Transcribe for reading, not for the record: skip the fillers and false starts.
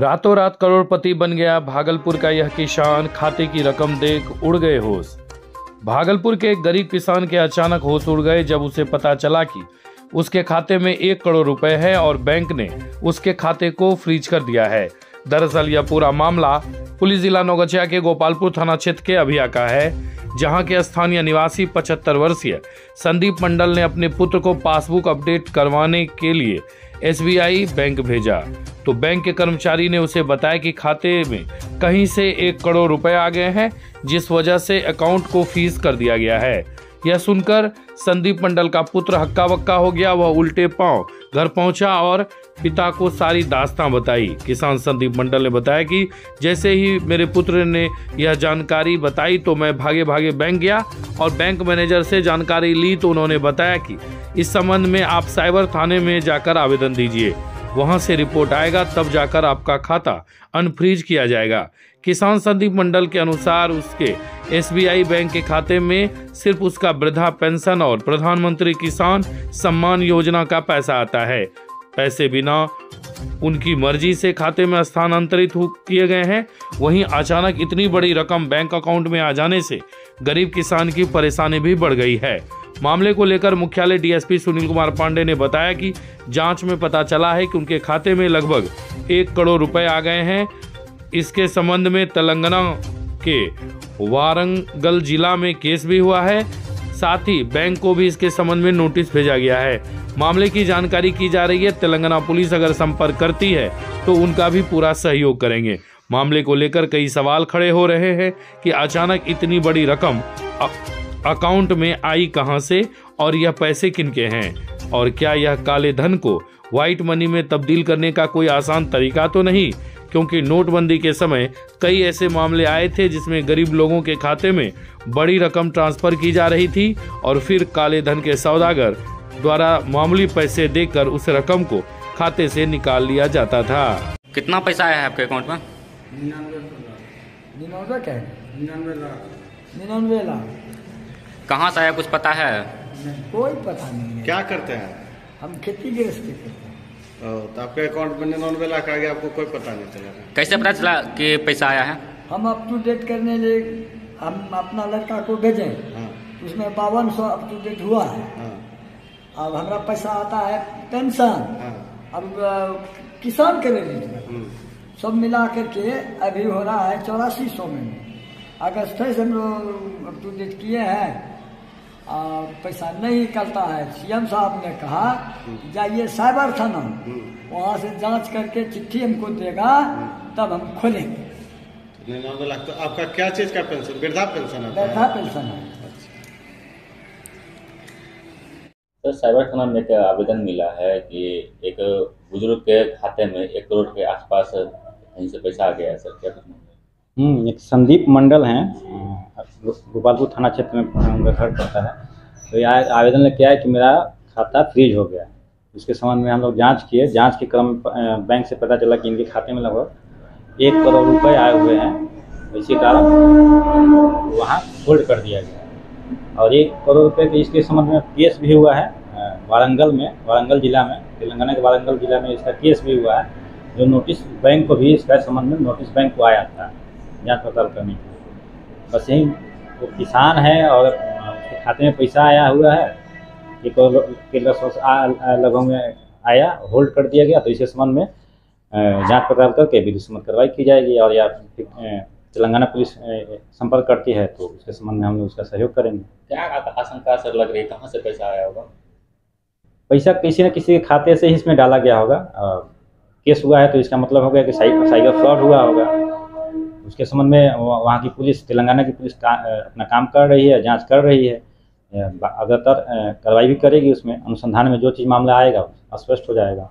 रातों रात करोड़पति बन गया भागलपुर का यह किसान, खाते की रकम देख उड़ गए होश। भागलपुर के एक गरीब किसान के अचानक होश उड़ गए जब उसे पता चला कि उसके खाते में 1 करोड़ रुपए है और बैंक ने उसके खाते को फ्रीज कर दिया है। दरअसल यह पूरा मामला पुलिस जिला नौगछिया के गोपालपुर थाना क्षेत्र के अभिया का है, जहां के स्थानीय निवासी 75 वर्षीय संदीप मंडल ने अपने पुत्र को पासबुक अपडेट करवाने के लिए SBI बैंक भेजा तो बैंक के कर्मचारी ने उसे बताया कि खाते में कहीं से 1 करोड़ रुपए आ गए हैं, जिस वजह से अकाउंट को फ्रीज कर दिया गया है। यह सुनकर संदीप मंडल का पुत्र हक्का बक्का हो गया। वह उल्टे पांव घर पहुंचा और पिता को सारी दास्तां बताई। किसान संदीप मंडल ने बताया कि जैसे ही मेरे पुत्र ने यह जानकारी बताई तो मैं भागे भागे बैंक गया और बैंक मैनेजर से जानकारी ली तो उन्होंने बताया कि इस संबंध में आप साइबर थाने में जाकर आवेदन दीजिए, वहां से रिपोर्ट आएगा तब जाकर आपका खाता अनफ्रीज किया जाएगा। किसान संदीप मंडल के अनुसार उसके SBI बैंक के खाते में सिर्फ उसका वृद्धा पेंशन और प्रधानमंत्री किसान सम्मान योजना का पैसा आता है। पैसे बिना उनकी मर्जी से खाते में स्थानांतरित किए गए हैं। वहीं अचानक इतनी बड़ी रकम बैंक अकाउंट में आ जाने से गरीब किसान की परेशानी भी बढ़ गई है। मामले को लेकर मुख्यालय DSP सुनील कुमार पांडे ने बताया कि जांच में पता चला है कि उनके खाते में लगभग 1 करोड़ रुपए आ गए हैं। इसके संबंध में तेलंगाना के वारंगल जिला में केस भी हुआ है। साथ ही बैंक को भी इसके संबंध में नोटिस भेजा गया है। मामले की जानकारी की जा रही है। तेलंगाना पुलिस अगर संपर्क करती है तो उनका भी पूरा सहयोग करेंगे। मामले को लेकर कई सवाल खड़े हो रहे हैं कि अचानक इतनी बड़ी रकम अकाउंट में आई कहां से और यह पैसे किनके हैं, और क्या यह काले धन को व्हाइट मनी में तब्दील करने का कोई आसान तरीका तो नहीं, क्योंकि नोटबंदी के समय कई ऐसे मामले आए थे जिसमें गरीब लोगों के खाते में बड़ी रकम ट्रांसफर की जा रही थी और फिर काले धन के सौदागर द्वारा मामूली पैसे देकर उस रकम को खाते से निकाल लिया जाता था। कितना पैसा आया है आपके अकाउंट में? 99 लाख। कहाँ से आया कुछ पता है? कोई पता नहीं है। क्या करते हैं? हम खेती गृहस्थी करते हैं। तो आपके अकाउंट में 99 लाख आ गया, आपको कोई पता नहीं चला? कैसे पता चला कि पैसा आया है? हम अप टू डेट करने लिए हम अपना लड़का को भेजें। हाँ। उसमें 5200 अप टू डेट हुआ है। हाँ। अब हमारा पैसा आता है पेंशन। हाँ। अब किसान क्रेडिट सब मिला करके अभी हो रहा है 8400 में। अगस्त से हम लोग अप टू डेट किए हैं और पैसा नहीं निकलता है। CM साहब ने कहा जाइए साइबर थाना, वहाँ से जांच करके चिट्ठी हमको देगा तब हम खोलेंगे। 99 लाख। तो आपका क्या चीज का पेंशन? वृद्धा पेंशन है? वृद्धा पेंशन है। सर, साइबर थाना में एक आवेदन मिला है कि एक बुजुर्ग के खाते में 1 करोड़ के आसपास कहीं से पैसा आ गया है। सर क्या कुछ? एक संदीप मंडल हैं, गोपालपुर थाना क्षेत्र में उनका घर पड़ता है। तो यह आवेदन लेके आया कि मेरा खाता फ्रीज हो गया। इसके संबंध में हम लोग जांच किए। जांच के क्रम में बैंक से पता चला कि इनके खाते में लगभग 1 करोड़ रुपए आए हुए हैं। इसी कारण वहाँ होल्ड कर दिया गया और 1 करोड़ रुपए के इसके संबंध में केस भी हुआ है वारंगल जिला में, तेलंगाना के वारंगल जिला में इसका केस भी हुआ है। जो नोटिस बैंक को भी इसका संबंध में नोटिस बैंक को आया था जांच पड़ताल करने के लिए। बस यही वो किसान है और उसके खाते में पैसा आया हुआ है, 1 करोड़ के लगभग में आया, होल्ड कर दिया गया। तो इसके संबंध में जांच पड़ताल करके विधिक सम्मत कार्रवाई की जाएगी और या तेलंगाना पुलिस संपर्क करती है तो उसके संबंध में हम लोग उसका सहयोग करेंगे। क्या आशंका सर लग रही है, कहाँ से पैसा आया होगा? पैसा किसी न किसी के खाते से ही इसमें डाला गया होगा। केस हुआ है तो इसका मतलब हो गया कि साइबर फ्रॉड हुआ होगा। उसके संबंध में वहाँ की पुलिस, तेलंगाना की पुलिस अपना काम कर रही है, जांच कर रही है। अगर कार्रवाई भी करेगी, उसमें अनुसंधान में जो चीज़ मामला आएगा स्पष्ट हो जाएगा।